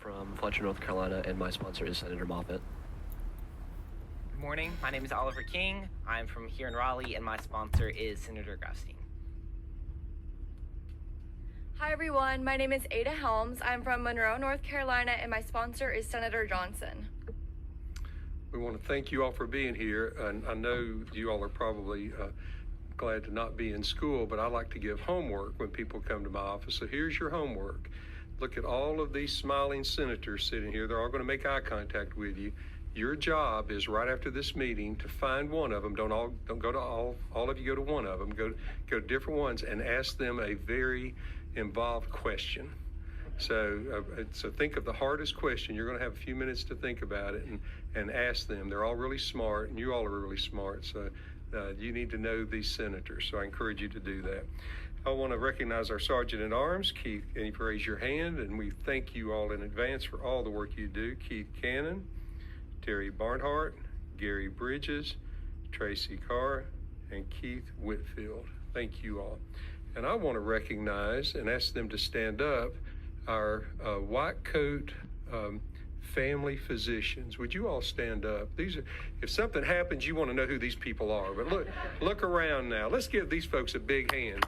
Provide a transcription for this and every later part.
from Fletcher, North Carolina, and my sponsor is Senator Moffitt. Good morning. My name is Oliver King. I'm from here in Raleigh, and my sponsor is Senator Grafstein. Hi, everyone. My name is Ada Helms. I'm from Monroe, North Carolina, and my sponsor is Senator Johnson. We want to thank you all for being here. And I know you all are probably glad to not be in school, but I like to give homework when people come to my office. So here's your homework. Look at all of these smiling senators sitting here. They're all going to make eye contact with you. Your job is right after this meeting to find one of them. Don't go to all of you, go to one of them. Go to different ones and ask them a very involved question. So think of the hardest question. You're going to have a few minutes to think about it and ask them. They're all really smart, and you all are really smart. So you need to know these senators. So I encourage you to do that. I want to recognize our Sergeant at Arms, Keith, and you raise your hand, and we thank you all in advance for all the work you do. Keith Cannon, Terry Barnhart, Gary Bridges, Tracy Carr, and Keith Whitfield. Thank you all. And I want to recognize and ask them to stand up our white coat family physicians. Would you all stand up? These are, if something happens, you want to know who these people are. But look around now. Let's give these folks a big hand.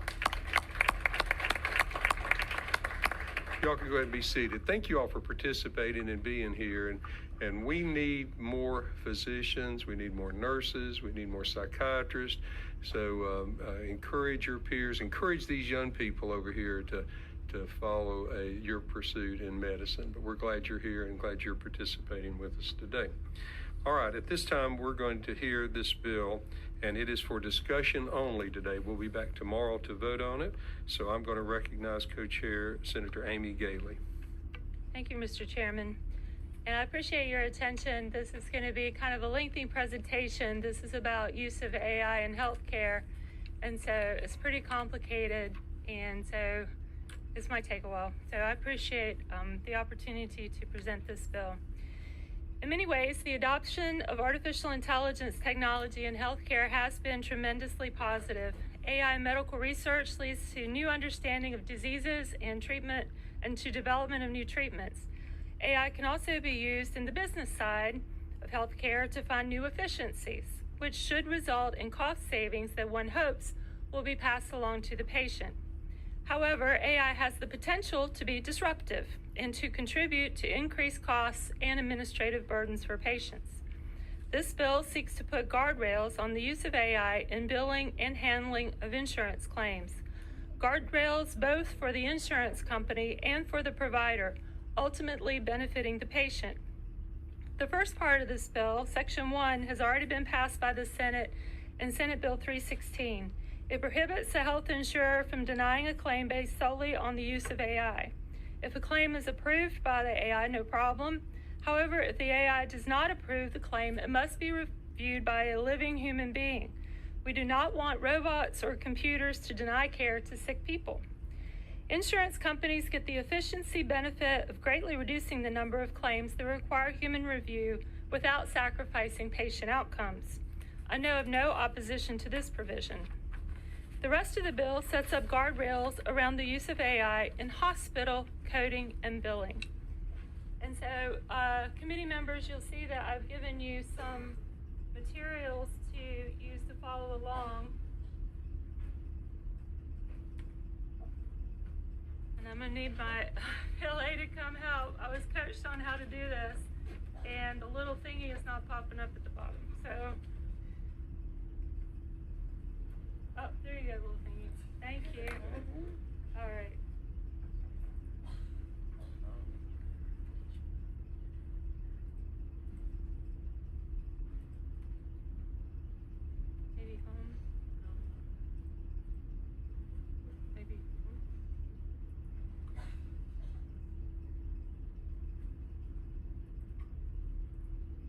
Y'all can go ahead and be seated. Thank you all for participating and being here. And we need more physicians. We need more nurses. We need more psychiatrists. So encourage your peers. Encourage these young people over here to follow your pursuit in medicine. But we're glad you're here and glad you're participating with us today. All right, at this time, we're going to hear this bill, and it is for discussion only today. We'll be back tomorrow to vote on it. So I'm going to recognize Co-Chair Senator Amy Galey. Thank you, Mr. Chairman. And I appreciate your attention. This is going to be kind of a lengthy presentation. This is about use of AI in healthcare. And so it's pretty complicated. And so this might take a while. So I appreciate the opportunity to present this bill. In many ways, the adoption of artificial intelligence technology in healthcare has been tremendously positive. AI medical research leads to new understanding of diseases and treatment and to development of new treatments. AI can also be used in the business side of healthcare to find new efficiencies, which should result in cost savings that one hopes will be passed along to the patient. However, AI has the potential to be disruptive and to contribute to increased costs and administrative burdens for patients. This bill seeks to put guardrails on the use of AI in billing and handling of insurance claims. Guardrails both for the insurance company and for the provider, ultimately benefiting the patient. The first part of this bill, Section 1, has already been passed by the Senate in Senate Bill 316. It prohibits a health insurer from denying a claim based solely on the use of AI. If a claim is approved by the AI, no problem. However, if the AI does not approve the claim, it must be reviewed by a living human being. We do not want robots or computers to deny care to sick people. Insurance companies get the efficiency benefit of greatly reducing the number of claims that require human review without sacrificing patient outcomes. I know of no opposition to this provision. The rest of the bill sets up guardrails around the use of AI in hospital coding and billing. And so, committee members, you'll see that I've given you some materials to use to follow along. And I'm gonna need my LA to come help. I was coached on how to do this, and the little thingy is not popping up at the bottom. So, oh, there you go, little thingy. Thank you. All right. Maybe home. Maybe home.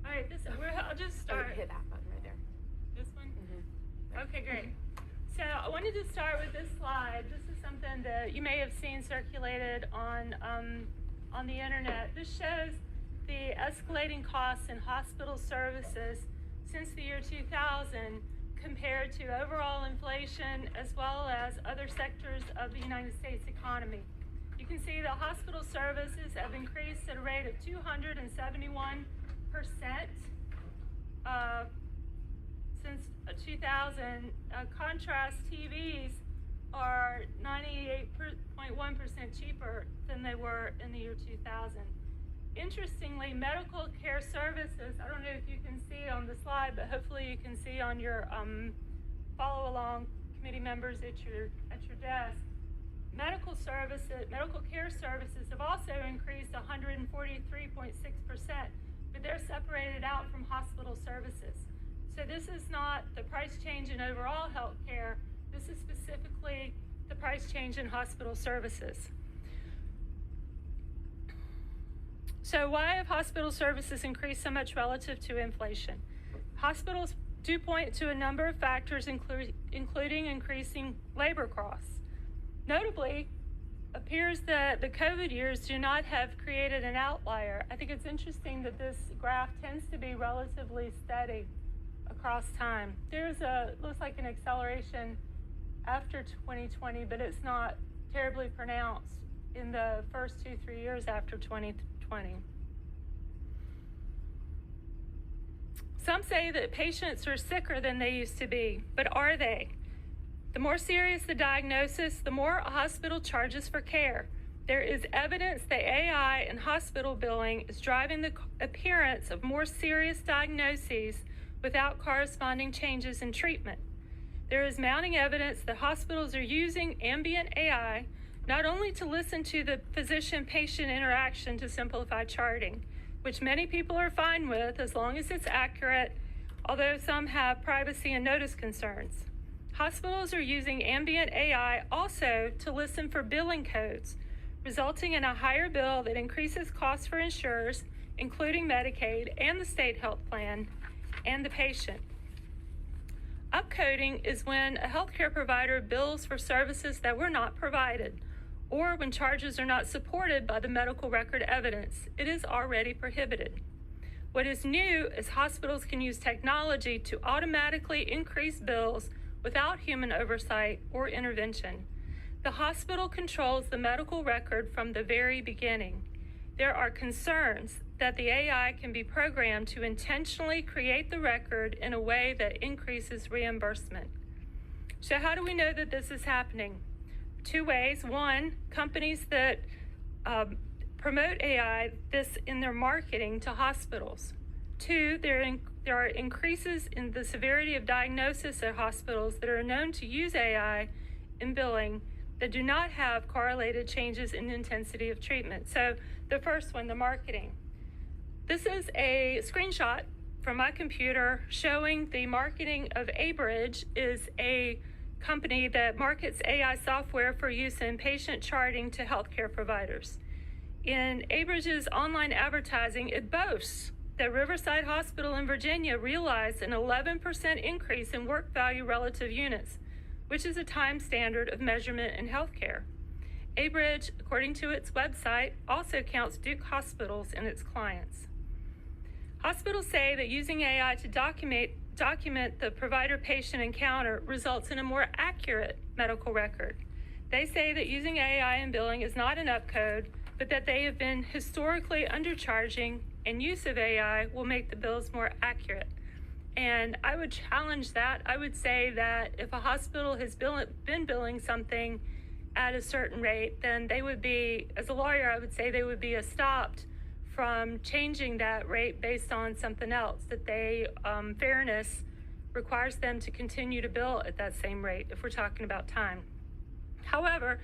All right, I'll just start. Hit that button right there. This one? Mm-hmm. Okay, great. So I wanted to start with this slide. This is something that you may have seen circulated on the internet. This shows the escalating costs in hospital services since the year 2000 compared to overall inflation as well as other sectors of the United States economy. You You can see the hospital services have increased at a rate of 271% since 2000. Contrast TVs are 98.1% cheaper than they were in the year 2000. Interestingly, medical care services, I don't know if you can see on the slide, but hopefully you can see on your follow along committee members at your desk. Medical care services have also increased 143.6%, but they're separated out from hospital services. So this is not the price change in overall health care. This is specifically the price change in hospital services. So why have hospital services increased so much relative to inflation? Hospitals do point to a number of factors, including increasing labor costs. Notably, appears that the COVID years do not have created an outlier. I think it's interesting that this graph tends to be relatively steady across time. Looks like an acceleration after 2020, but it's not terribly pronounced in the first 2-3 years after 2020. Some say that patients are sicker than they used to be, but are they? The more serious the diagnosis, the more a hospital charges for care. There is evidence that AI and hospital billing is driving the appearance of more serious diagnoses without corresponding changes in treatment. There is mounting evidence that hospitals are using ambient AI not only to listen to the physician-patient interaction to simplify charting, which many people are fine with as long as it's accurate, although some have privacy and notice concerns. Hospitals are using ambient AI also to listen for billing codes, resulting in a higher bill that increases costs for insurers, including Medicaid and the state health plan, and the patient. Upcoding is when a healthcare provider bills for services that were not provided, or when charges are not supported by the medical record evidence. It is already prohibited. What is new is hospitals can use technology to automatically increase bills without human oversight or intervention. The hospital controls the medical record from the very beginning. There are concerns that the AI can be programmed to intentionally create the record in a way that increases reimbursement. So how do we know that this is happening? 2 ways. One, companies that promote AI in their marketing to hospitals. 2, there are increases in the severity of diagnosis at hospitals that are known to use AI in billing that do not have correlated changes in intensity of treatment. So the first one, the marketing. This is a screenshot from my computer showing the marketing of Abridge, is a company that markets AI software for use in patient charting to healthcare providers. In Abridge's online advertising, it boasts that Riverside Hospital in Virginia realized an 11% increase in work value relative units, which is a time standard of measurement in healthcare. Abridge, according to its website, also counts Duke hospitals in its clients. Hospitals say that using AI to document the provider-patient encounter results in a more accurate medical record. They say that using AI in billing is not an upcode, but that they have been historically undercharging, and use of AI will make the bills more accurate. And I would challenge that. I would say that if a hospital has been billing something at a certain rate, then they would be, as a lawyer, I would say they would be stopped from changing that rate based on something else, that fairness requires them to continue to bill at that same rate if we're talking about time. However,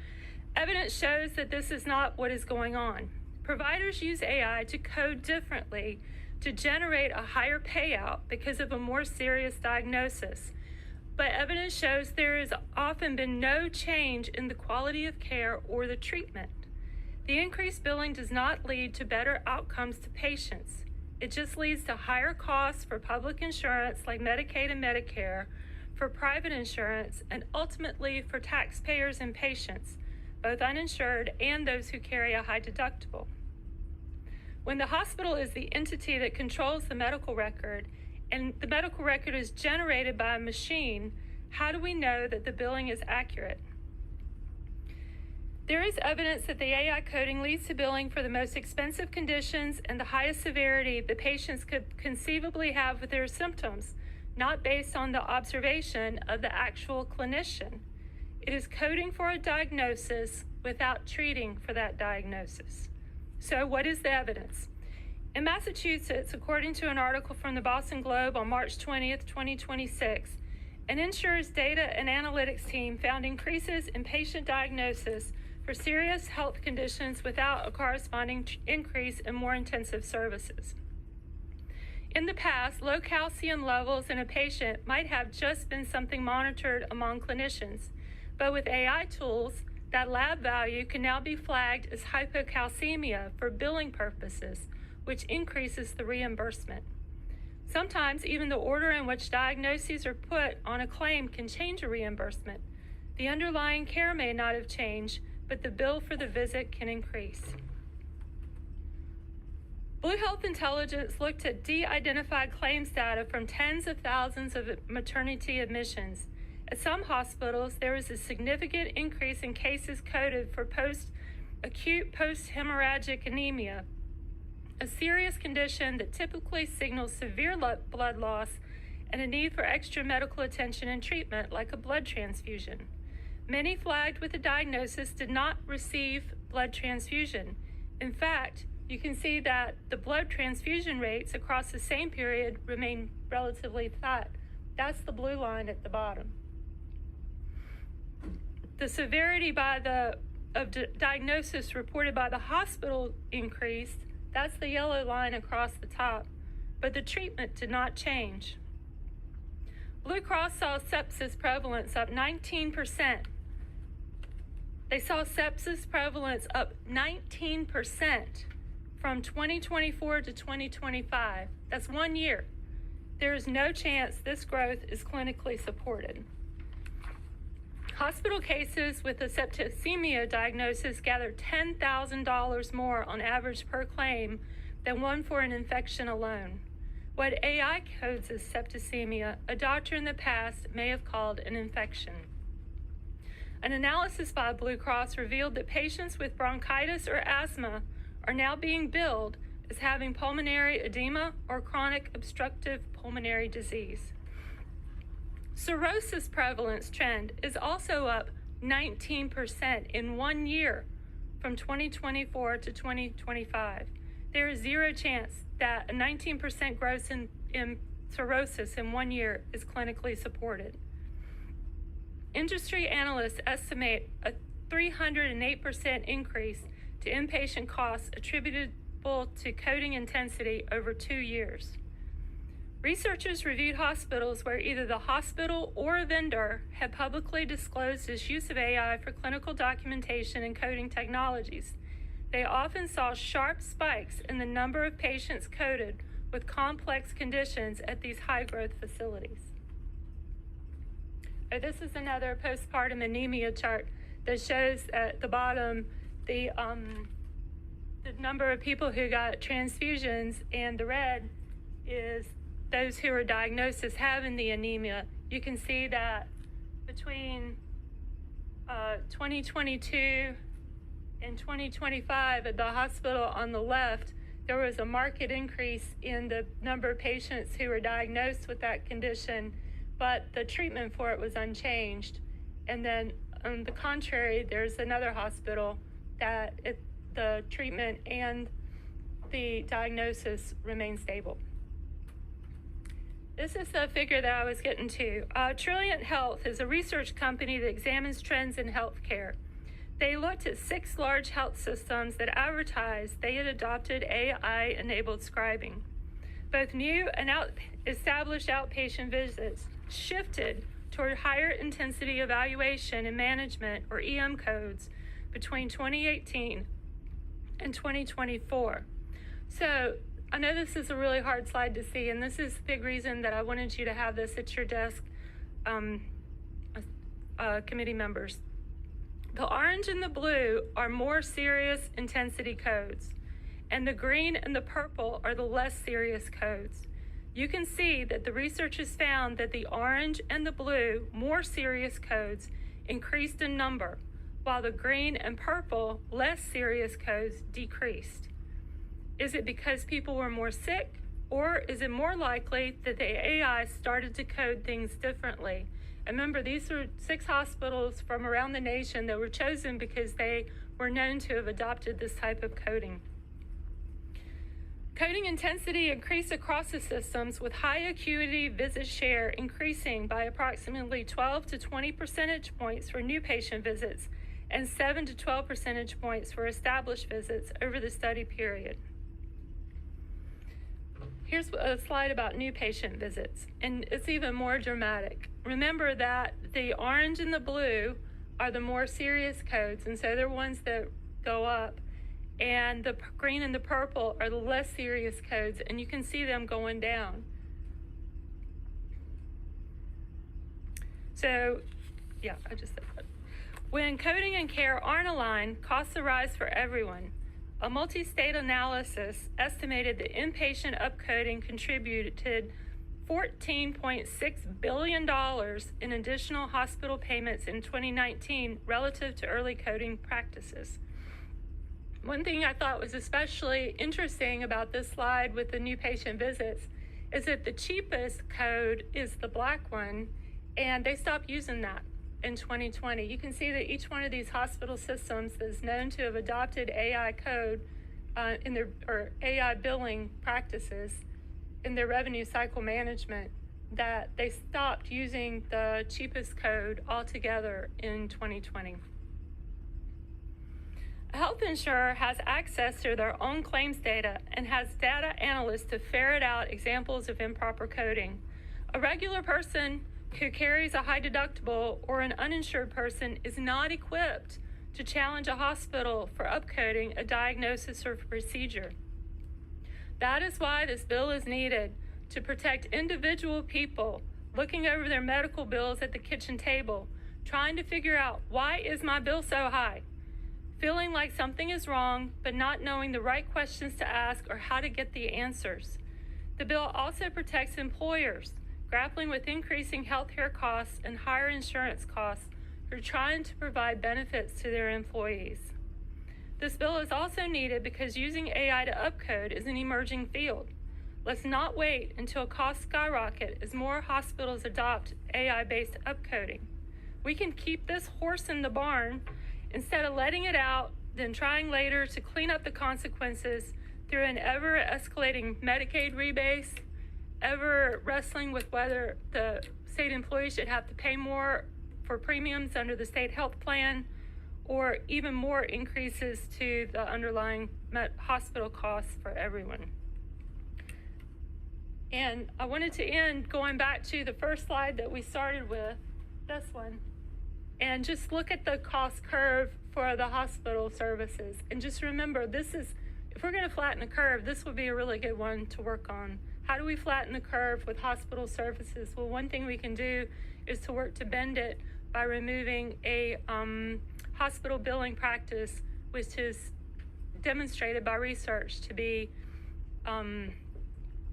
evidence shows that this is not what is going on. Providers use AI to code differently to generate a higher payout because of a more serious diagnosis. But evidence shows there has often been no change in the quality of care or the treatment. The increased billing does not lead to better outcomes to patients. It just leads to higher costs for public insurance like Medicaid and Medicare, for private insurance, and ultimately for taxpayers and patients, both uninsured and those who carry a high deductible. When the hospital is the entity that controls the medical record, and the medical record is generated by a machine, how do we know that the billing is accurate? There is evidence that the AI coding leads to billing for the most expensive conditions and the highest severity the patients could conceivably have with their symptoms, not based on the observation of the actual clinician. It is coding for a diagnosis without treating for that diagnosis. So what is the evidence? In Massachusetts, according to an article from the Boston Globe on March 20th, 2026, an insurer's data and analytics team found increases in patient diagnosis for serious health conditions without a corresponding increase in more intensive services. In the past, low calcium levels in a patient might have just been something monitored among clinicians, but with AI tools, that lab value can now be flagged as hypocalcemia for billing purposes, which increases the reimbursement. Sometimes even the order in which diagnoses are put on a claim can change a reimbursement. The underlying care may not have changed, but the bill for the visit can increase. Blue Health Intelligence looked at de-identified claims data from tens of thousands of maternity admissions. At some hospitals, there is a significant increase in cases coded for acute post-hemorrhagic anemia, a serious condition that typically signals severe blood loss and a need for extra medical attention and treatment, like a blood transfusion. Many flagged with a diagnosis did not receive blood transfusion. In fact, you can see that the blood transfusion rates across the same period remain relatively flat. That's the blue line at the bottom. The severity of diagnosis reported by the hospital increased. That's the yellow line across the top, but the treatment did not change. Blue Cross saw sepsis prevalence up 19%. They saw sepsis prevalence up 19% from 2024 to 2025. That's 1 year. There is no chance this growth is clinically supported. Hospital cases with a septicemia diagnosis gather $10,000 more on average per claim than one for an infection alone. What AI codes as septicemia, a doctor in the past may have called an infection. An analysis by Blue Cross revealed that patients with bronchitis or asthma are now being billed as having pulmonary edema or chronic obstructive pulmonary disease. Cirrhosis prevalence trend is also up 19% in 1 year from 2024 to 2025. There is zero chance that a 19% growth in cirrhosis in 1 year is clinically supported. Industry analysts estimate a 308% increase to inpatient costs attributable to coding intensity over 2 years. Researchers reviewed hospitals where either the hospital or a vendor had publicly disclosed its use of AI for clinical documentation and coding technologies. They often saw sharp spikes in the number of patients coded with complex conditions at these high-growth facilities. This is another postpartum anemia chart that shows at the bottom the number of people who got transfusions, and the red is those who are diagnosed as having the anemia. You can see that between 2022 and 2025 at the hospital on the left, there was a marked increase in the number of patients who were diagnosed with that condition, but the treatment for it was unchanged. And then on the contrary, there's another hospital that the treatment and the diagnosis remain stable. This is the figure that I was getting to. Trilliant Health is a research company that examines trends in healthcare. They looked at 6 large health systems that advertised they had adopted AI-enabled scribing. Both new and established outpatient visits shifted toward higher intensity evaluation and management, or EM codes, between 2018 and 2024. So I know this is a really hard slide to see, and this is the big reason that I wanted you to have this at your desk, committee members. The orange and the blue are more serious intensity codes, and the green and the purple are the less serious codes. You can see that the researchers found that the orange and the blue, more serious codes, increased in number, while the green and purple, less serious codes decreased? Is it because people were more sick, or is it more likely that the AI started to code things differently? And remember, these are 6 hospitals from around the nation that were chosen because they were known to have adopted this type of coding. Coding intensity increased across the systems, with high acuity visit share increasing by approximately 12 to 20 percentage points for new patient visits and 7 to 12 percentage points for established visits over the study period. Here's a slide about new patient visits, and it's even more dramatic. Remember that the orange and the blue are the more serious codes, and so they're ones that go up, and the green and the purple are the less serious codes, and you can see them going down. So, yeah, I just said that. When coding and care aren't aligned, costs arise for everyone. A multi-state analysis estimated that inpatient upcoding contributed $14.6 billion in additional hospital payments in 2019 relative to early coding practices. One thing I thought was especially interesting about this slide with the new patient visits is that the cheapest code is the black one, and they stopped using that in 2020. You can see that each one of these hospital systems is known to have adopted AI code in their, or AI billing practices in their revenue cycle management, that they stopped using the cheapest code altogether in 2020. A health insurer has access to their own claims data and has data analysts to ferret out examples of improper coding. A regular person who carries a high deductible or an uninsured person is not equipped to challenge a hospital for upcoding a diagnosis or procedure. That is why this bill is needed, to protect individual people looking over their medical bills at the kitchen table, trying to figure out, why is my bill so high? Feeling like something is wrong, but not knowing the right questions to ask or how to get the answers. The bill also protects employers grappling with increasing healthcare costs and higher insurance costs who are trying to provide benefits to their employees. This bill is also needed because using AI to upcode is an emerging field. Let's not wait until costs skyrocket as more hospitals adopt AI-based upcoding. We can keep this horse in the barn instead of letting it out, then trying later to clean up the consequences through an ever-escalating Medicaid rebase, ever wrestling with whether the state employees should have to pay more for premiums under the state health plan, or even more increases to the underlying hospital costs for everyone. And I wanted to end going back to the first slide that we started with, this one, and just look at the cost curve for the hospital services. And just remember, this is, if we're going to flatten the curve, this would be a really good one to work on. How do we flatten the curve with hospital services? Well, one thing we can do is to work to bend it by removing a hospital billing practice, which is demonstrated by research to be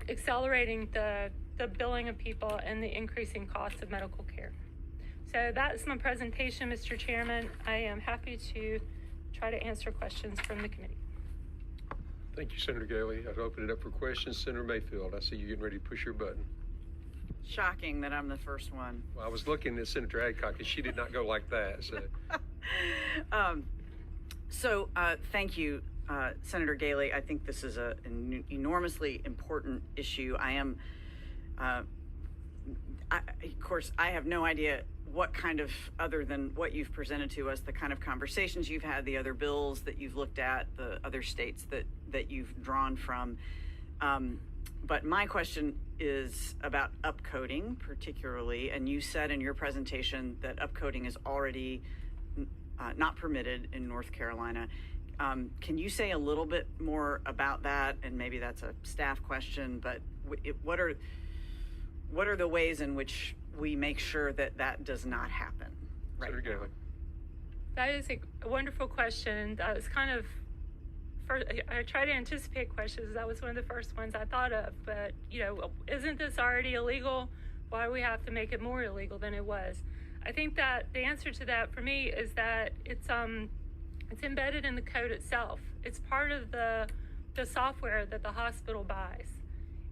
accelerating the billing of people and the increasing cost of medical care. So that is my presentation, Mr. Chairman. I am happy to try to answer questions from the committee. Thank you, Senator Gailey. I'd open it up for questions. Senator Mayfield, I see you getting ready to push your button. Shocking that I'm the first one. Well, I was looking at Senator Adcock, and she did not go like that. So, Thank you, Senator Gailey. I think this is an enormously important issue. Of course, I have no idea what kind of, other than what you've presented to us, the kind of conversations you've had, the other bills that you've looked at, the other states that you've drawn from. But my question is about upcoding particularly, and you said in your presentation that upcoding is already not permitted in North Carolina. Can you say a little bit more about that? And maybe that's a staff question, but what are the ways in which we make sure that that does not happen right Senator Gailey. That is a wonderful question. That was kind of, I try to anticipate questions. That was one of the first ones I thought of. But, you know, isn't this already illegal? Why do we have to make it more illegal than it was? I think that the answer to that for me is that it's embedded in the code itself. It's part of the software that the hospital buys.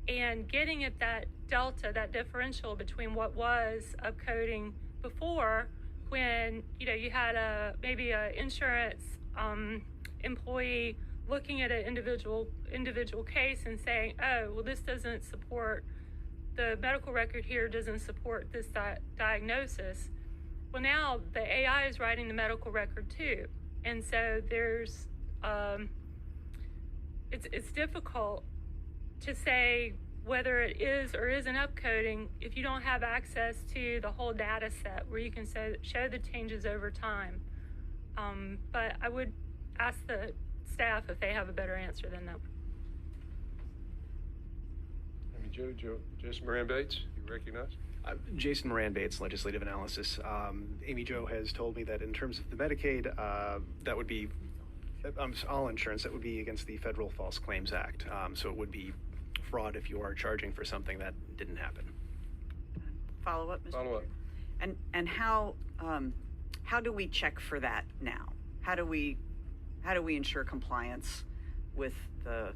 And getting at that delta, that differential between what was upcoding before, when you had maybe an insurance employee looking at an individual case and saying, oh, well, this doesn't support, the medical record here doesn't support this diagnosis. Well, now the AI is writing the medical record too. And so there's, it's difficult to say whether it is or isn't upcoding if you don't have access to the whole data set where you can show the changes over time. But I would ask the staff if they have a better answer than that. Jason Moran Bates, you recognize? Jason Moran Bates, Legislative Analysis. Amy Jo has told me that in terms of the Medicaid, that would be all insurance, that would be against the Federal False Claims Act. So it would be fraud if you are charging for something that didn't happen. Follow up, Mr. Follow up. And how do we check for that now? How do we ensure compliance with the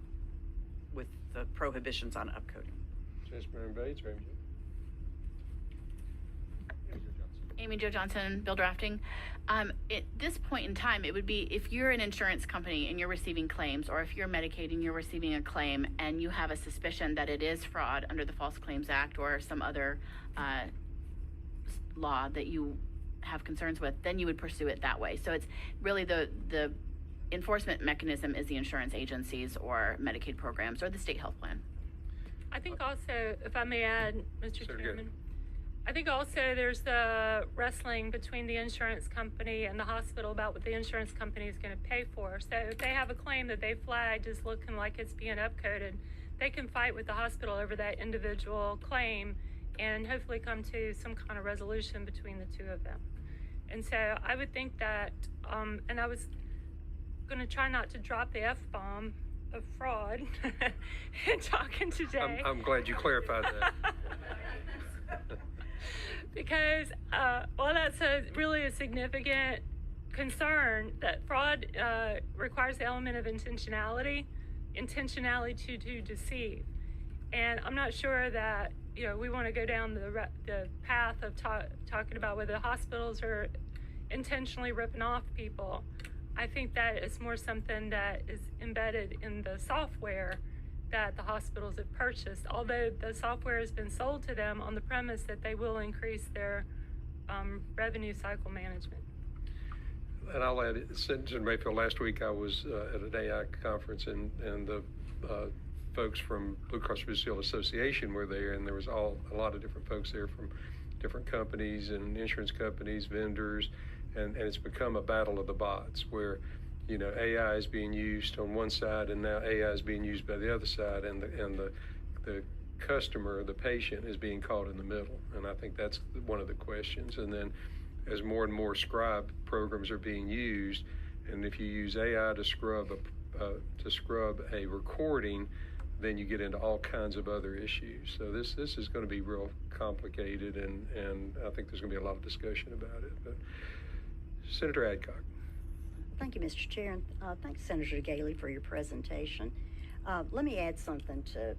prohibitions on upcoding? Jason Moran Bates, Amy Jo. Amy Jo Johnson, Bill Drafting. At this point in time, it would be if you're an insurance company and you're receiving claims, or if you're Medicaid and you're receiving a claim and you have a suspicion that it is fraud under the False Claims Act or some other law that you have concerns with, then you would pursue it that way. So it's really the enforcement mechanism is the insurance agencies or Medicaid programs or the state health plan. I think also, if I may add, Mr. Sure, Chairman, good. I think also there's the wrestling between the insurance company and the hospital about what the insurance company is going to pay for. So if they have a claim that they flagged as looking like it's being upcoded, they can fight with the hospital over that individual claim and hopefully come to some kind of resolution between the two of them. And so I would think that, and I was going to try not to drop the F-bomb of fraud in talking today. I'm glad you clarified that. Because, well, that's really a significant concern that fraud requires the element of intentionality to deceive. And I'm not sure that, we want to go down the path of talking about whether hospitals are intentionally ripping off people. I think that is more something that is embedded in the software that the hospitals have purchased, although the software has been sold to them on the premise that they will increase their revenue cycle management. And I'll add, Senator Mayfield, last week I was at an AI conference and the folks from Blue Cross Blue Shield Association were there, and there was a lot of different folks there from different companies and insurance companies, vendors, and it's become a battle of the bots where AI is being used on one side and now AI is being used by the other side, and the customer, the patient, is being caught in the middle. And I think that's one of the questions. And then as more and more scribe programs are being used, and if you use AI to scrub a recording, then you get into all kinds of other issues. So this is going to be real complicated, and I think there's going to be a lot of discussion about it. But Senator Adcock. Thank you, Mr. Chair, and thanks, Senator Galey, for your presentation. Let me add something to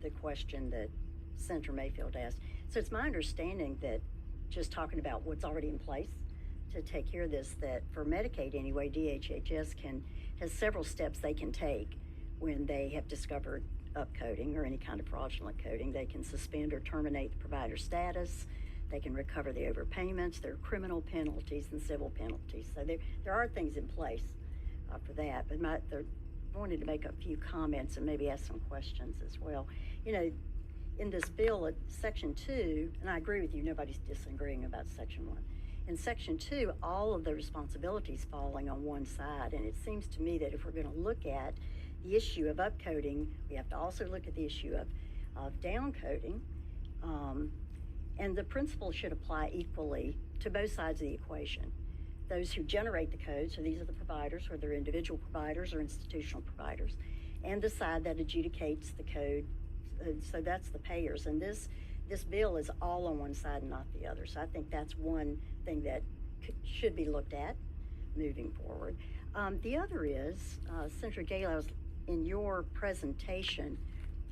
the question that Senator Mayfield asked. So it's my understanding that, just talking about what's already in place to take care of this, that for Medicaid anyway, DHHS has several steps they can take when they have discovered upcoding or any kind of fraudulent coding. They can suspend or terminate the provider status. They can recover the overpayments. There are criminal penalties and civil penalties. So there are things in place for that. But I wanted to make a few comments and maybe ask some questions as well. In this bill, at Section 2, and I agree with you, nobody's disagreeing about Section 1. In Section 2, all of the responsibilities falling on one side. And it seems to me that if we're going to look at the issue of upcoding, we have to also look at the issue of downcoding. And the principle should apply equally to both sides of the equation. Those who generate the code, so these are the providers, whether individual providers or institutional providers, and the side that adjudicates the code, so that's the payers. And this this bill is all on one side and not the other. So I think that's one thing that should be looked at moving forward. The other is, Senator Gailey, I was in your presentation,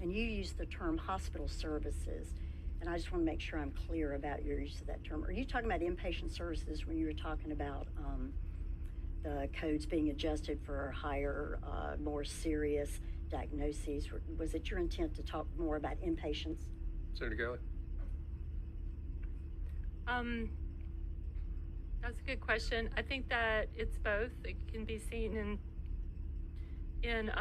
and you used the term hospital services. And I just want to make sure I'm clear about your use of that term. Are you talking about inpatient services when you were talking about the codes being adjusted for higher, more serious diagnoses? Was it your intent to talk more about inpatients? Senator Gailey? That's a good question. I think that it's both. It can be seen in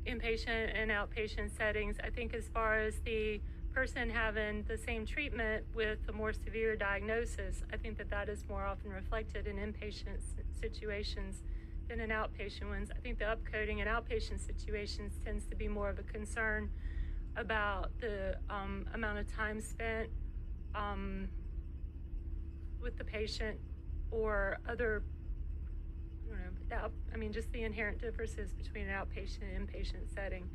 inpatient and outpatient settings. I think as far as the person having the same treatment with a more severe diagnosis, I think that is more often reflected in inpatient situations than in outpatient ones. I think the upcoding in outpatient situations tends to be more of a concern about the amount of time spent with the patient or other, just the inherent differences between an outpatient and inpatient setting.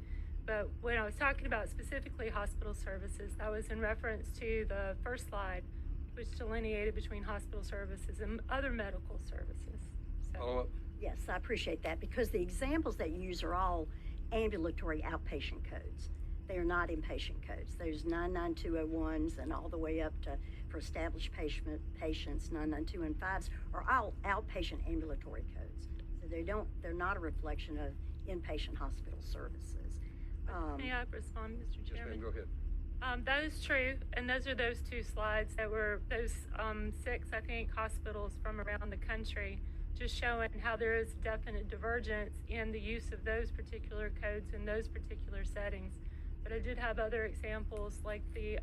But when I was talking about specifically hospital services, that was in reference to the first slide, which delineated between hospital services and other medical services. So, Follow up? Yes, I appreciate that, because the examples that you use are all ambulatory outpatient codes. They are not inpatient codes. There's 99201s and all the way up to, for established patients, 99215s are all outpatient ambulatory codes. So they're not a reflection of inpatient hospital services. may I respond, Mr. Yes, Chairman? ma'am, go ahead. That is true, and those are those two slides that were those 6, I think, hospitals from around the country, just showing how there is definite divergence in the use of those particular codes in those particular settings. But I did have other examples, like the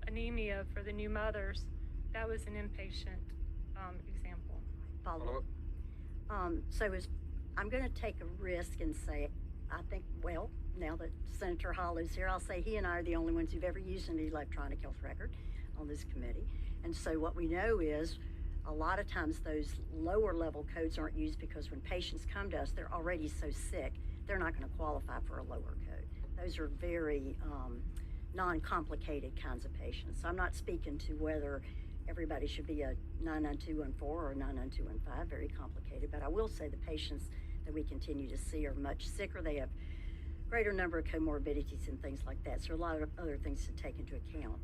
anemia for the new mothers. That was an inpatient example. Follow up. I'm going to take a risk and say, I think, well, now that Senator Hall is here, I'll say he and I are the only ones who've ever used an electronic health record on this committee. And so what we know is a lot of times those lower level codes aren't used because when patients come to us, they're already so sick, they're not going to qualify for a lower code. Those are very non-complicated kinds of patients. So I'm not speaking to whether everybody should be a 99214 or a 99215, very complicated. But I will say the patients that we continue to see are much sicker. They have greater number of comorbidities and things like that. So a lot of other things to take into account.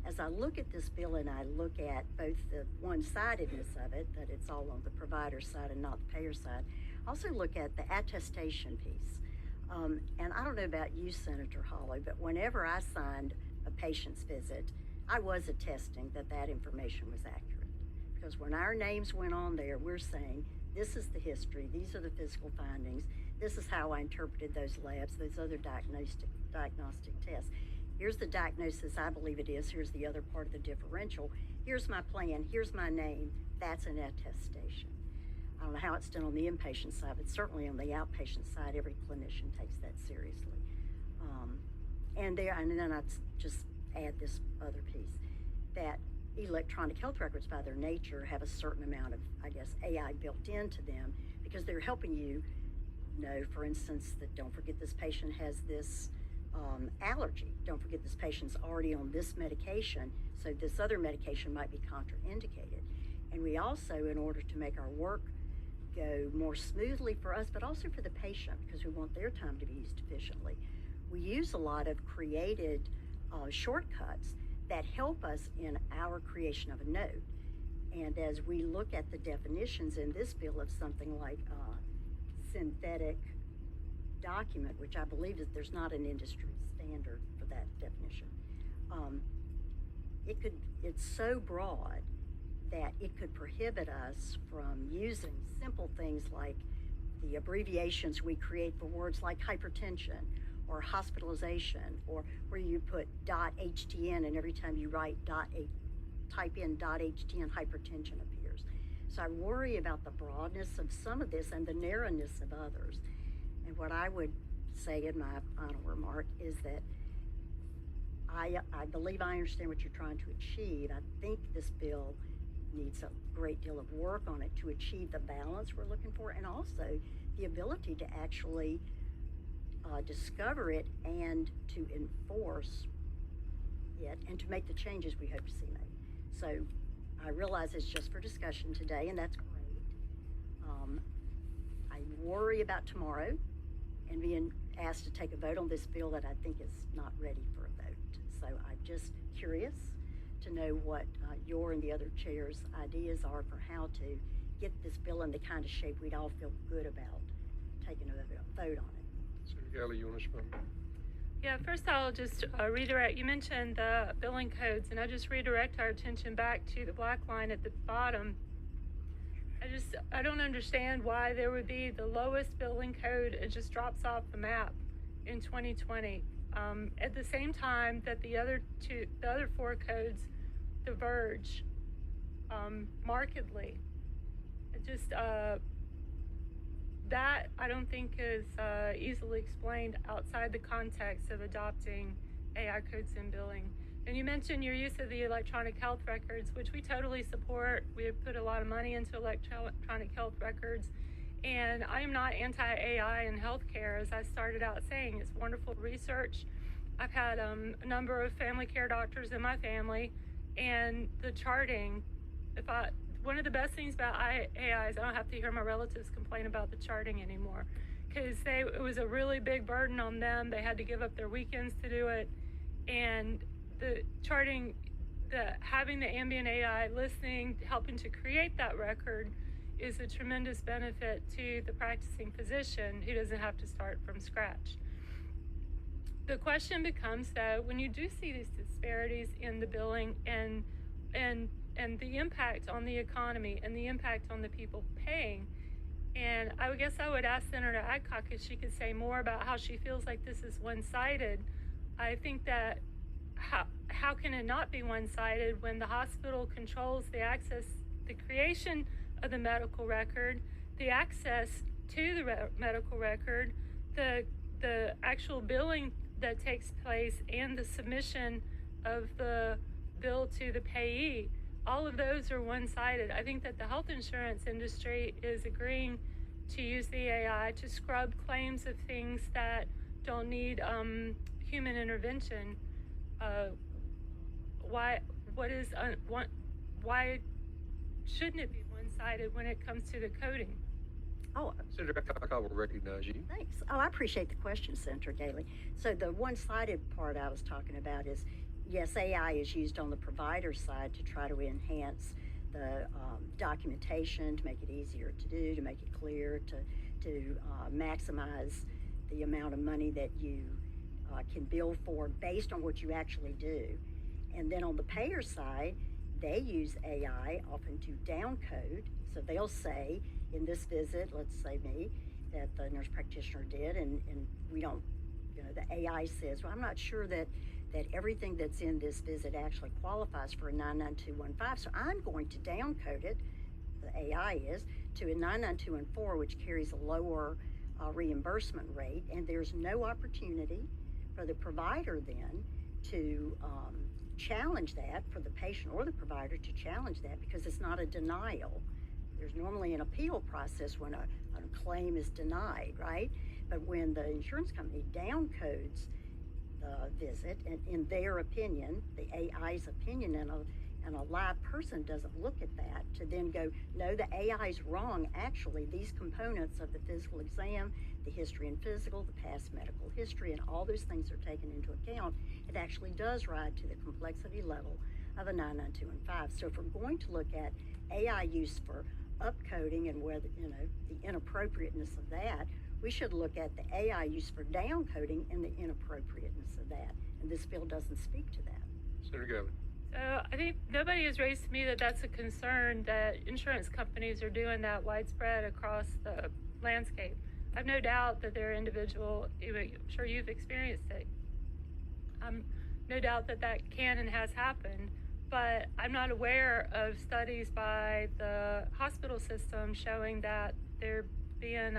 As I look at this bill and I look at both the one-sidedness of it, that it's all on the provider side and not the payer side, I also look at the attestation piece. And I don't know about you, Senator Hawley, but whenever I signed a patient's visit, I was attesting that that information was accurate. Because when our names went on there, we're saying, this is the history, these are the physical findings, this is how I interpreted those labs, those other diagnostic tests. Here's the diagnosis I believe it is, here's the other part of the differential, here's my plan, here's my name, that's an attestation. I don't know how it's done on the inpatient side, but certainly on the outpatient side, every clinician takes that seriously. And then I'd just add this other piece, that electronic health records by their nature have a certain amount of, I guess, AI built into them because they're helping you know, for instance, that don't forget this patient has this allergy. Don't forget this patient's already on this medication, so this other medication might be contraindicated. And we also, in order to make our work go more smoothly for us, but also for the patient, because we want their time to be used efficiently, we use a lot of created shortcuts that help us in our creation of a note. And as we look at the definitions in this bill of something like synthetic document, which I believe that there's not an industry standard for that definition, it's so broad that it could prohibit us from using simple things like the abbreviations we create for words like hypertension or hospitalization, or where you put .htn and every time you write type in .htn, hypertension appears. So I worry about the broadness of some of this and the narrowness of others. And what I would say in my final remark is that I believe I understand what you're trying to achieve. I think this bill needs a great deal of work on it to achieve the balance we're looking for, and also the ability to actually discover it and to enforce it and to make the changes we hope to see made. So I realize it's just for discussion today, and that's great. I worry about tomorrow and being asked to take a vote on this bill that I think is not ready for a vote. So I'm just curious to know what your and the other chairs' ideas are for how to get this bill in the kind of shape we'd all feel good about taking a vote on it. Senator Galley, you want to respond? Yeah, first I'll just redirect. You mentioned the billing codes, and I just redirect our attention back to the black line at the bottom. I don't understand why there would be the lowest billing code. It just drops off the map in 2020. At the same time that the other four codes diverge markedly. It just that I don't think is easily explained outside the context of adopting AI codes in billing. And you mentioned your use of the electronic health records, which we totally support. We have put a lot of money into electronic health records. And I am not anti-AI in healthcare, as I started out saying. It's wonderful research. I've had a number of family care doctors in my family, and the charting, one of the best things about AI is I don't have to hear my relatives complain about the charting anymore, because it was a really big burden on them. They had to give up their weekends to do it, and the charting, having the ambient AI listening, helping to create that record is a tremendous benefit to the practicing physician who doesn't have to start from scratch. The question becomes, though, when you do see these disparities in the billing and the impact on the economy and the impact on the people paying, and I guess I would ask Senator Adcock if she could say more about how she feels like this is one-sided. I think that how can it not be one-sided when the hospital controls the access, the creation of the medical record, the access to the medical record, the actual billing that takes place, and the submission of the bill to the payee? All of those are one-sided. I think that the health insurance industry is agreeing to use the AI to scrub claims of things that don't need human intervention. Why shouldn't it be one-sided when it comes to the coding? Oh, Senator Adcock, I will recognize you. thanks. Oh, I appreciate the question, Senator Galey. So the one-sided part I was talking about is, yes, AI is used on the provider side to try to enhance the documentation, to make it easier to do, to make it clear, to maximize the amount of money that you can bill for based on what you actually do. And then on the payer side, they use AI often to downcode. So they'll say, in this visit, let's say me, that the nurse practitioner did, and we don't, the AI says, well, I'm not sure that everything that's in this visit actually qualifies for a 99215, so I'm going to downcode it, the AI is, to a 99214, which carries a lower reimbursement rate, and there's no opportunity for the provider then to challenge that, for the patient or the provider to challenge that, because it's not a denial. There's normally an appeal process when a claim is denied, right? But when the insurance company downcodes the visit, and in their opinion, the AI's opinion, and a live person doesn't look at that, to then go, no, the AI's wrong. Actually, these components of the physical exam, the history and physical, the past medical history, and all those things are taken into account. It actually does ride to the complexity level of a 99215. So if we're going to look at AI use for upcoding and whether, the inappropriateness of that, we should look at the AI use for downcoding and the inappropriateness of that. And this bill doesn't speak to that. Senator Gavin. So I think nobody has raised to me that that's a concern, that insurance companies are doing that widespread across the landscape. I have no doubt that there are individual, I'm sure you've experienced it. No doubt that can and has happened, but I'm not aware of studies by the hospital system showing that they're being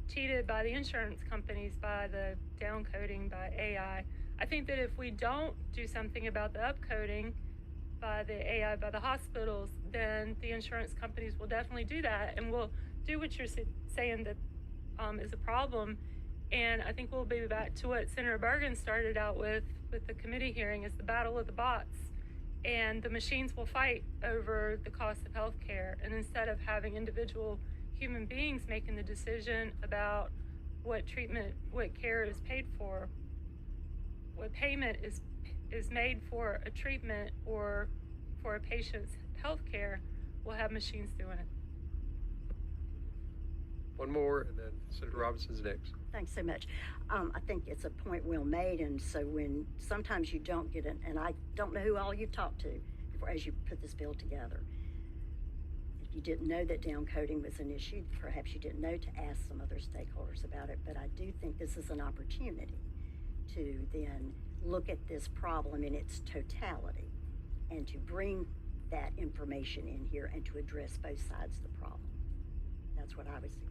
cheated by the insurance companies by the downcoding by AI. I think that if we don't do something about the upcoding by the AI by the hospitals, then the insurance companies will definitely do that, and will do what you're saying that is a problem. And I think we'll be back to what Senator Bergen started out with with the committee hearing is the battle of the bots. And the machines will fight over the cost of healthcare. And instead of having individual human beings making the decision about what treatment, what care is paid for, what payment is made for a treatment or for a patient's health care, we'll have machines doing it. One more, and then Senator Robinson's next. Thanks so much. I think it's a point well made, and so when sometimes you don't get it, and I don't know who all you've talked to before as you put this bill together. If you didn't know that downcoding was an issue, perhaps you didn't know to ask some other stakeholders about it, but I do think this is an opportunity to then look at this problem in its totality and to bring that information in here and to address both sides of the problem. That's what I would suggest.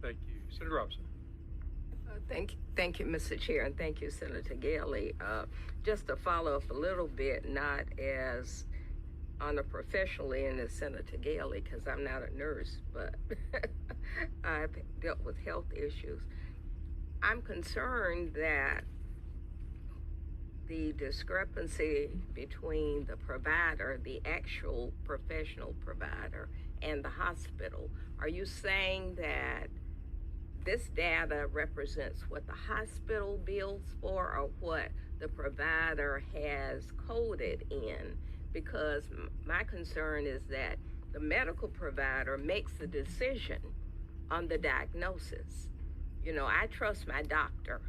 Thank you. Senator Robinson. Thank you, Mr. Chair, and thank you, Senator Galey. Just to follow up a little bit, not as on a professional end as Senator Galey, because I'm not a nurse, but I've dealt with health issues. I'm concerned that the discrepancy between the provider, the actual professional provider, and the hospital, are you saying that this data represents what the hospital bills for or what the provider has coded in? Because my concern is that the medical provider makes the decision on the diagnosis. You know, I trust my doctor.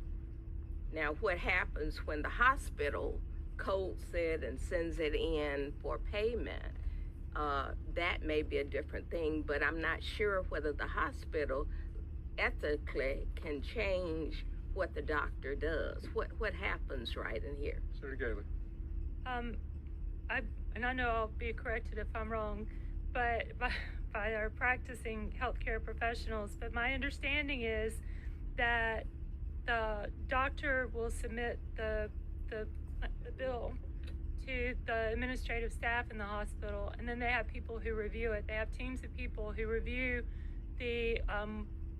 Now, what happens when the hospital codes it and sends it in for payment, that may be a different thing, but I'm not sure whether the hospital ethically can change what the doctor does. What happens right in here? Senator Galey. I know I'll be corrected if I'm wrong, but by our practicing healthcare professionals, but my understanding is that the doctor will submit the bill to the administrative staff in the hospital, and then they have people who review it. They have teams of people who review the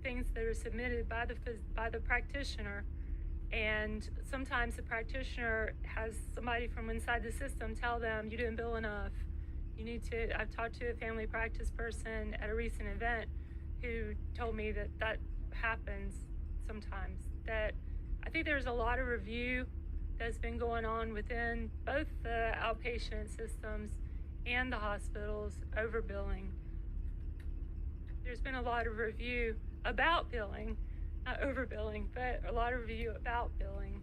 things that are submitted by the practitioner, and sometimes the practitioner has somebody from inside the system tell them, you didn't bill enough. You need to. I've talked to a family practice person at a recent event who told me that happens sometimes. That I think there's a lot of review that's been going on within both the outpatient systems and the hospitals over billing. There's been a lot of review about billing, not overbilling, but a lot of review about billing.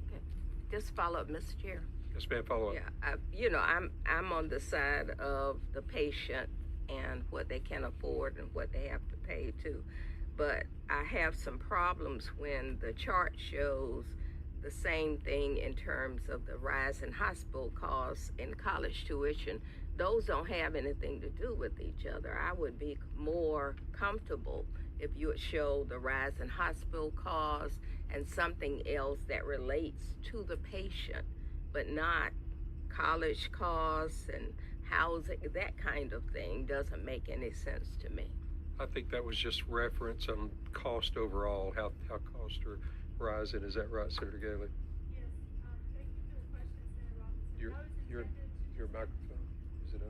Okay. Just follow up, Mr. Chair. Yes, ma'am, follow up. Yeah, I'm on the side of the patient and what they can afford and what they have to pay too. But I have some problems when the chart shows the same thing in terms of the rise in hospital costs and college tuition. Those don't have anything to do with each other. I would be more comfortable if you would show the rise in hospital costs and something else that relates to the patient, but not college costs and housing. That kind of thing doesn't make any sense to me. I think that was just reference on cost overall, how costs are rising. Is that right, Senator Galey? Yes. Thank you for the question, Senator Robinson. Your microphone, is it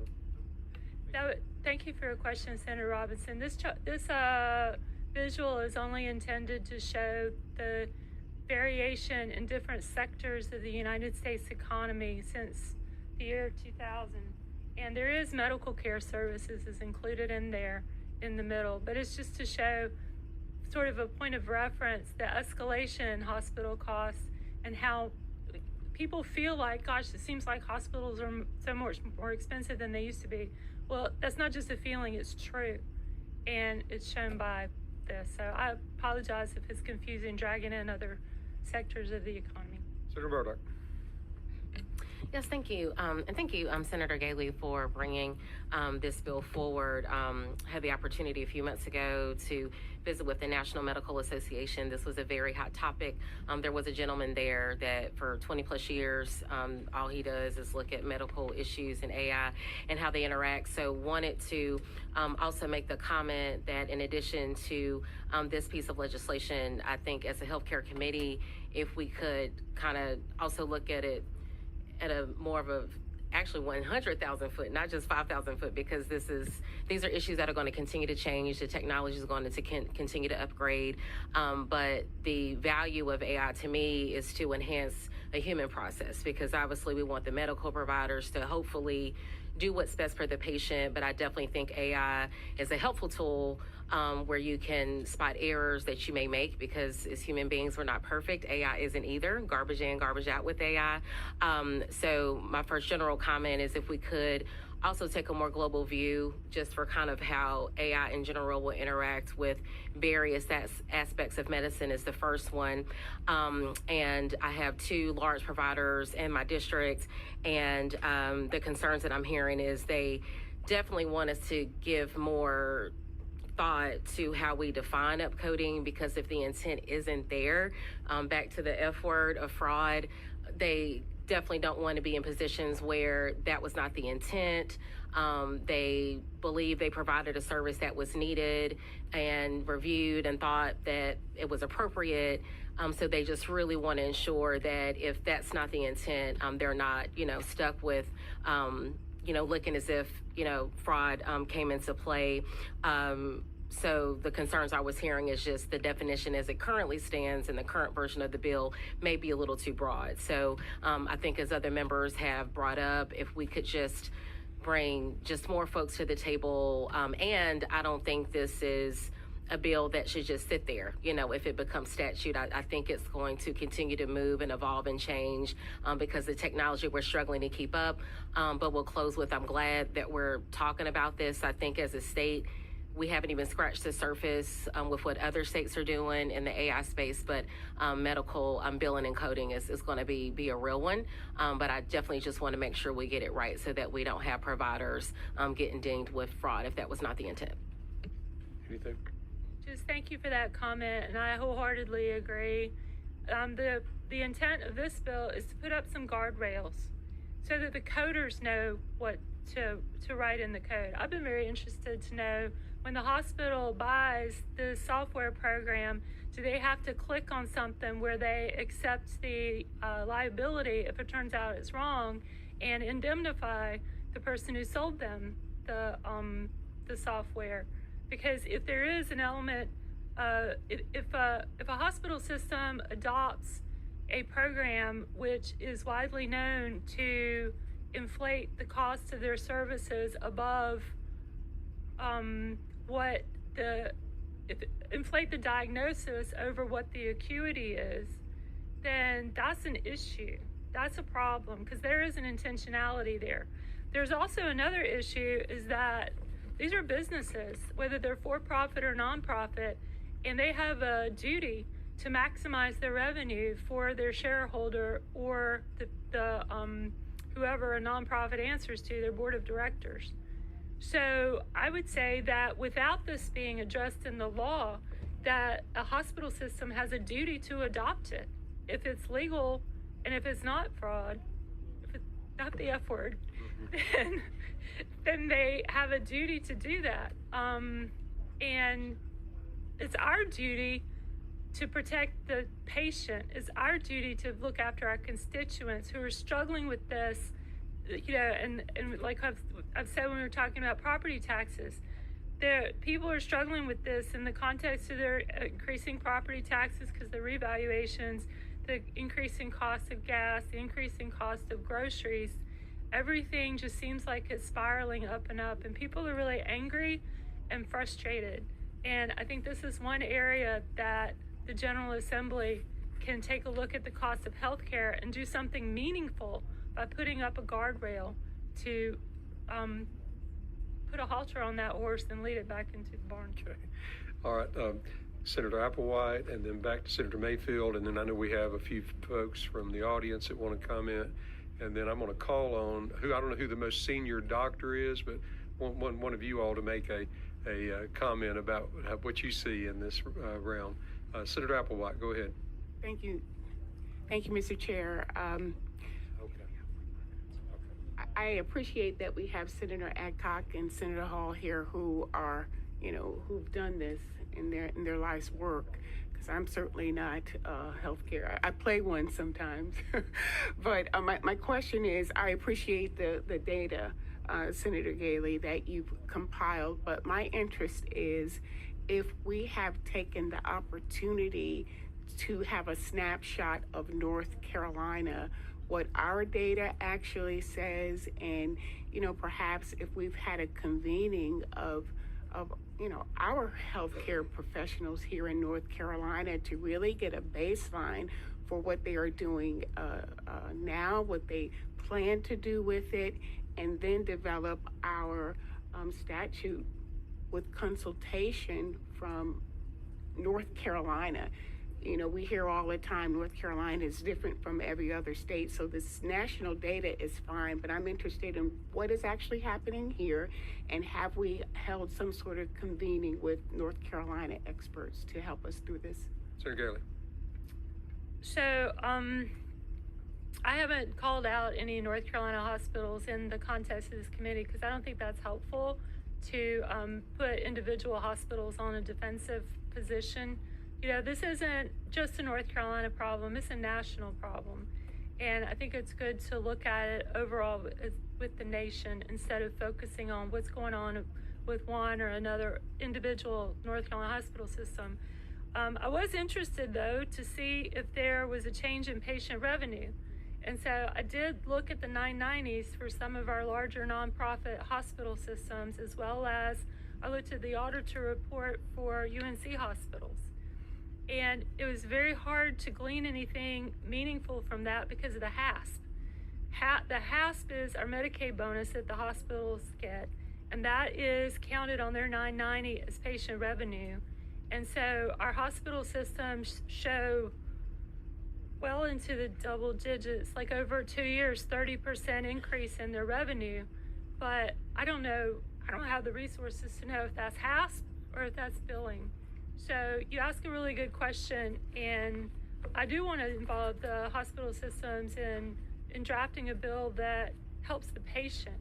on? Thank you for your question, Senator Robinson. This visual is only intended to show the variation in different sectors of the United States economy since the year 2000. And there is medical care services is included in there in the middle, but it's just to show sort of a point of reference, the escalation in hospital costs and how people feel like, gosh, it seems like hospitals are so much more expensive than they used to be. Well, that's not just a feeling, it's true. And it's shown by this. So I apologize if it's confusing, dragging in other sectors of the economy. Senator Murdoch. Yes, thank you. And thank you, Senator Galey, for bringing this bill forward. Had the opportunity a few months ago to visit with the National Medical Association. This was a very hot topic. There was a gentleman there that for 20 plus years, all he does is look at medical issues and AI and how they interact. So wanted to also make the comment that in addition to this piece of legislation, I think as a healthcare committee, if we could kind of also look at it at a more of a actually 100,000 foot, not just 5,000 foot, because these are issues that are going to continue to change. The technology is going to continue to upgrade. But the value of AI to me is to enhance a human process, because obviously we want the medical providers to hopefully do what's best for the patient. But I definitely think AI is a helpful tool where you can spot errors that you may make, because as human beings, we're not perfect. AI isn't either. Garbage in, garbage out with AI. So my first general comment is if we could also take a more global view just for kind of how AI in general will interact with various aspects of medicine is the first one. And I have two large providers in my district, and the concerns that I'm hearing is they definitely want us to give more thought to how we define upcoding, because if the intent isn't there, back to the F word of fraud, they definitely don't want to be in positions where that was not the intent. They believe they provided a service that was needed and reviewed and thought that it was appropriate. So they just really want to ensure that if that's not the intent, they're not, stuck with, looking as if, fraud came into play. So the concerns I was hearing is just the definition as it currently stands in the current version of the bill may be a little too broad. So I think, as other members have brought up, if we could just bring just more folks to the table. And I don't think this is a bill that should just sit there. If it becomes statute, I think it's going to continue to move and evolve and change because the technology, we're struggling to keep up. But we'll close with, I'm glad that we're talking about this. I think as a state, we haven't even scratched the surface with what other states are doing in the AI space, but medical billing and coding is going to be a real one. But I definitely just want to make sure we get it right so that we don't have providers getting dinged with fraud if that was not the intent. Anything? Just thank you for that comment, and I wholeheartedly agree. The intent of this bill is to put up some guardrails so that the coders know what to write in the code. I've been very interested to know, when the hospital buys the software program, do they have to click on something where they accept the liability if it turns out it's wrong, and indemnify the person who sold them the software? Because if there is an element, if a hospital system adopts a program which is widely known to inflate the cost of their services above inflate the diagnosis over what the acuity is, then that's an issue. That's a problem, because there is an intentionality there. There's also another issue, is that these are businesses, whether they're for-profit or non-profit, and they have a duty to maximize their revenue for their shareholder or the whoever a nonprofit answers to, their board of directors. So I would say that without this being addressed in the law, that a hospital system has a duty to adopt it if it's legal, and if it's not fraud, if it's not the F word, then they have a duty to do that. And it's our duty to protect the patient. It's our duty to look after our constituents who are struggling with this, and like I've said when we were talking about property taxes, people are struggling with this in the context of their increasing property taxes because the revaluations, the increasing cost of gas, the increasing cost of groceries. Everything just seems like it's spiraling up and up, and people are really angry and frustrated. And I think this is one area that the General Assembly can take a look at the cost of healthcare and do something meaningful by putting up a guardrail to put a halter on that horse and lead it back into the barn. Okay. All right. Senator Applewhite, and then back to Senator Mayfield, and then I know we have a few folks from the audience that want to comment, And then I'm going to call on I don't know who the most senior doctor is, but one of you all to make a comment about what you see in this realm. Senator Applewhite, go ahead. Thank you, Mr. Chair. I appreciate that we have Senator Adcock and Senator Hall here who are, who've done this in their life's work. Because I'm certainly not healthcare. I play one sometimes, but my question is, I appreciate the data, Senator Gailey, that you've compiled. But my interest is, if we have taken the opportunity to have a snapshot of North Carolina, what our data actually says, and perhaps if we've had a convening of our healthcare professionals here in North Carolina to really get a baseline for what they are doing now, what they plan to do with it, and then develop our statute with consultation from North Carolina. We hear all the time North Carolina is different from every other state, so this national data is fine, but I'm interested in what is actually happening here, and have we held some sort of convening with North Carolina experts to help us through this? Senator Gailey. So, I haven't called out any North Carolina hospitals in the context of this committee because I don't think that's helpful to put individual hospitals on a defensive position. This isn't just a North Carolina problem, it's a national problem. And I think it's good to look at it overall with the nation instead of focusing on what's going on with one or another individual North Carolina hospital system. I was interested, though, to see if there was a change in patient revenue. And so I did look at the 990s for some of our larger nonprofit hospital systems, as well as I looked at the auditor report for UNC hospitals. And it was very hard to glean anything meaningful from that because of the HASP. The HASP is our Medicaid bonus that the hospitals get, and that is counted on their 990 as patient revenue. And so our hospital systems show well into the double digits, like over 2 years, 30% increase in their revenue. But I don't have the resources to know if that's HASP or if that's billing. So you ask a really good question, and I do want to involve the hospital systems in drafting a bill that helps the patient.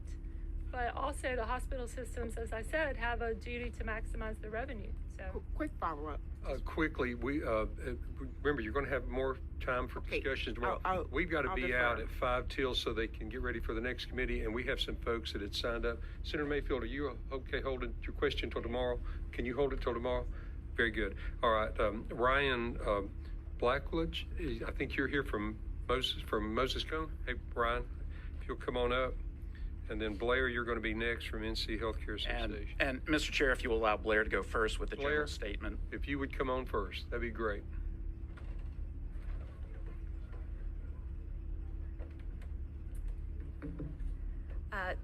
But also the hospital systems, as I said, have a duty to maximize the revenue. So quick follow-up. Quickly, we remember you're going to have more time for discussions tomorrow. We've got to be out at 5 till so they can get ready for the next committee, and we have some folks that had signed up. Senator Mayfield, are you okay holding your question till tomorrow? Can you hold it till tomorrow? Very good. All right, Ryan Blackledge, I think you're here from Moses Cone. Hey, Ryan, if you'll come on up. And then Blair, you're going to be next from NC Healthcare Association. And Mr. Chair, if you will allow Blair to go first with the general statement. If you would come on first, that'd be great.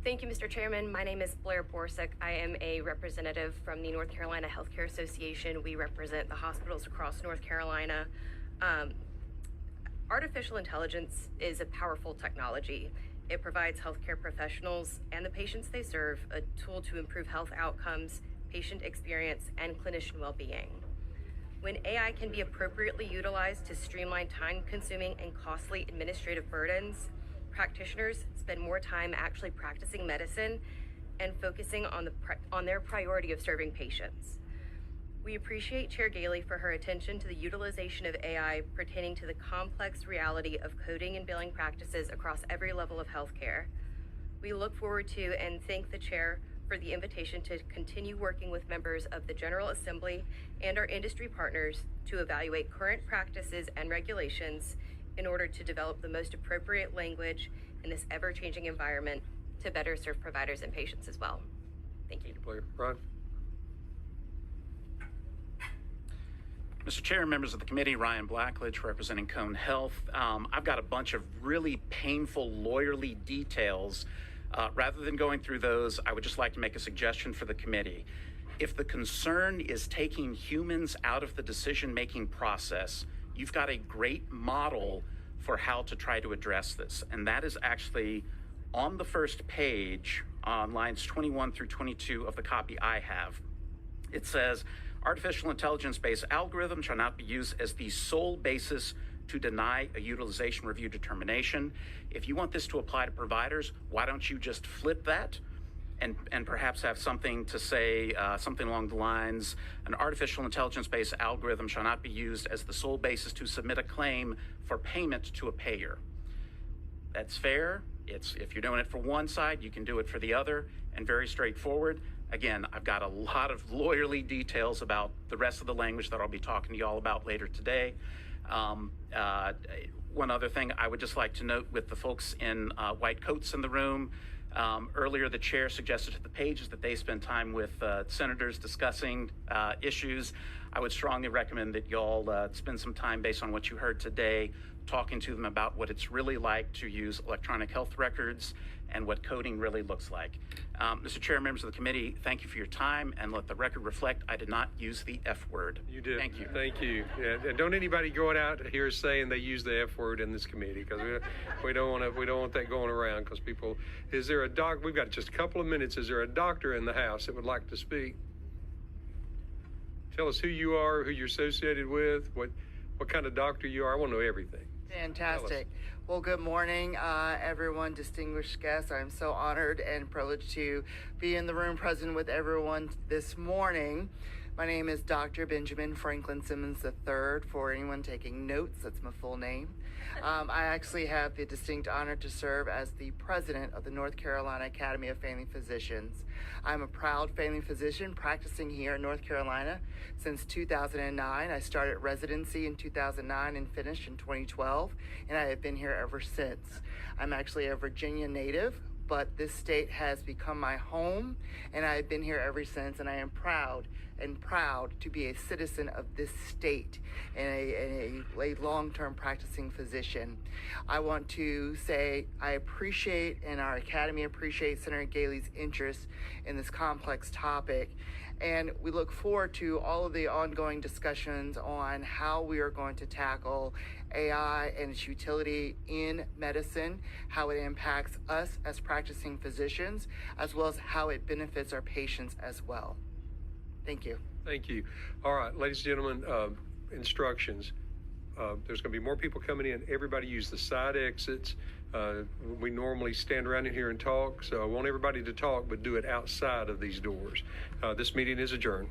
Thank you, Mr. Chairman. My name is Blair Borsick. I am a representative from the North Carolina Healthcare Association. We represent the hospitals across North Carolina. Artificial intelligence is a powerful technology. It provides healthcare professionals and the patients they serve a tool to improve health outcomes, patient experience, and clinician well-being. When AI can be appropriately utilized to streamline time-consuming and costly administrative burdens, practitioners spend more time actually practicing medicine and focusing on their priority of serving patients. We appreciate Chair Gailey for her attention to the utilization of AI pertaining to the complex reality of coding and billing practices across every level of healthcare. We look forward to and thank the Chair for the invitation to continue working with members of the General Assembly and our industry partners to evaluate current practices and regulations in order to develop the most appropriate language in this ever-changing environment to better serve providers and patients as well. Thank you. Blair. Ron? Mr. Chair, members of the committee, Ryan Blackledge representing Cone Health. I've got a bunch of really painful lawyerly details. Rather than going through those, I would just like to make a suggestion for the committee. If the concern is taking humans out of the decision-making process, you've got a great model for how to try to address this. And that is actually on the first page on lines 21 through 22 of the copy I have. It says, artificial intelligence-based algorithms shall not be used as the sole basis to deny a utilization review determination. If you want this to apply to providers, why don't you just flip that and perhaps have something to say, something along the lines, an artificial intelligence-based algorithm shall not be used as the sole basis to submit a claim for payment to a payer. That's fair. If you're doing it for one side, you can do it for the other, and very straightforward. Again, I've got a lot of lawyerly details about the rest of the language that I'll be talking to you all about later today. One other thing I would just like to note with the folks in white coats in the room, earlier the chair suggested to the pages that they spend time with senators discussing issues. I would strongly recommend that y'all spend some time based on what you heard today, talking to them about what it's really like to use electronic health records and what coding really looks like. Mr. Chair, members of the committee, thank you for your time, and let the record reflect I did not use the F word. You did. Thank you. Thank you. Yeah, and don't anybody going out here saying they use the F word in this committee, because we don't want that going around, because people. Is there a doc? We've got just a couple of minutes. Is there a doctor in the house that would like to speak? Tell us who you are, who you're associated with, what kind of doctor you are. I want to know everything. Fantastic. Well, good morning, everyone, distinguished guests. I'm so honored and privileged to be in the room present with everyone this morning. My name is Dr. Benjamin Franklin Simmons III. For anyone taking notes, that's my full name. I actually have the distinct honor to serve as the president of the North Carolina Academy of Family Physicians. I'm a proud family physician practicing here in North Carolina since 2009. I started residency in 2009 and finished in 2012, and I have been here ever since. I'm actually a Virginia native, but this state has become my home, and I've been here ever since, and I am proud to be a citizen of this state and a long-term practicing physician. I want to say I appreciate, and our Academy appreciates, Senator Galey's interest in this complex topic, and we look forward to all of the ongoing discussions on how we are going to tackle AI and its utility in medicine, how it impacts us as practicing physicians, as well as how it benefits our patients as well. Thank you. Thank you. All right, ladies and gentlemen, instructions. There's going to be more people coming in. Everybody use the side exits. We normally stand around in here and talk, so I want everybody to talk, but do it outside of these doors. This meeting is adjourned.